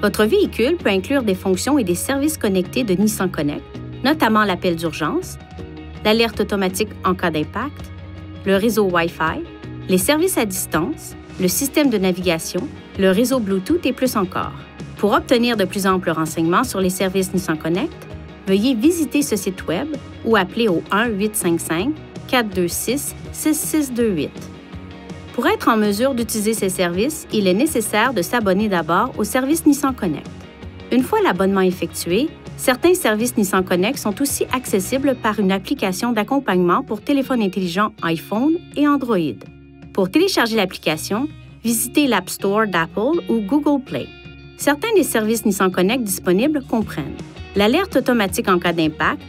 Votre véhicule peut inclure des fonctions et des services connectés de Nissan Connect, notamment l'appel d'urgence, l'alerte automatique en cas d'impact, le réseau Wi-Fi, les services à distance, le système de navigation, le réseau Bluetooth et plus encore. Pour obtenir de plus amples renseignements sur les services Nissan Connect, veuillez visiter ce site Web ou appeler au 1-855-426-6628. Pour être en mesure d'utiliser ces services, il est nécessaire de s'abonner d'abord au service Nissan Connect. Une fois l'abonnement effectué, certains services Nissan Connect sont aussi accessibles par une application d'accompagnement pour téléphone intelligent iPhone et Android. Pour télécharger l'application, visitez l'App Store d'Apple ou Google Play. Certains des services Nissan Connect disponibles comprennent l'alerte automatique en cas d'impact,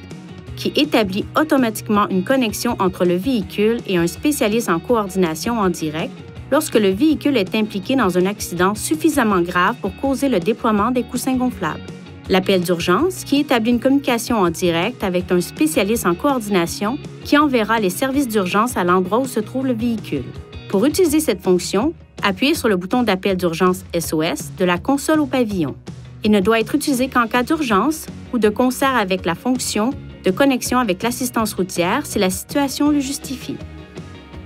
qui établit automatiquement une connexion entre le véhicule et un spécialiste en coordination en direct lorsque le véhicule est impliqué dans un accident suffisamment grave pour causer le déploiement des coussins gonflables. L'appel d'urgence, qui établit une communication en direct avec un spécialiste en coordination qui enverra les services d'urgence à l'endroit où se trouve le véhicule. Pour utiliser cette fonction, appuyez sur le bouton d'appel d'urgence SOS de la console au pavillon. Il ne doit être utilisé qu'en cas d'urgence ou de concert avec la fonction de connexion avec l'assistance routière si la situation le justifie.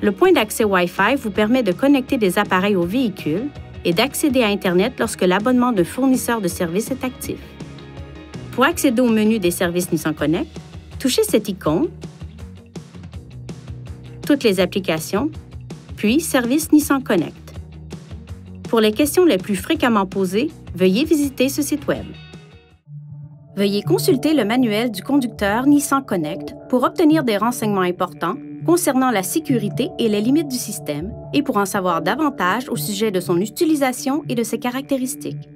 Le point d'accès Wi-Fi vous permet de connecter des appareils au véhicule et d'accéder à Internet lorsque l'abonnement d'un fournisseur de services est actif. Pour accéder au menu des services Nissan Connect, touchez cette icône, toutes les applications, puis Service Nissan Connect. Pour les questions les plus fréquemment posées, veuillez visiter ce site Web. Veuillez consulter le manuel du conducteur Nissan Connect pour obtenir des renseignements importants concernant la sécurité et les limites du système et pour en savoir davantage au sujet de son utilisation et de ses caractéristiques.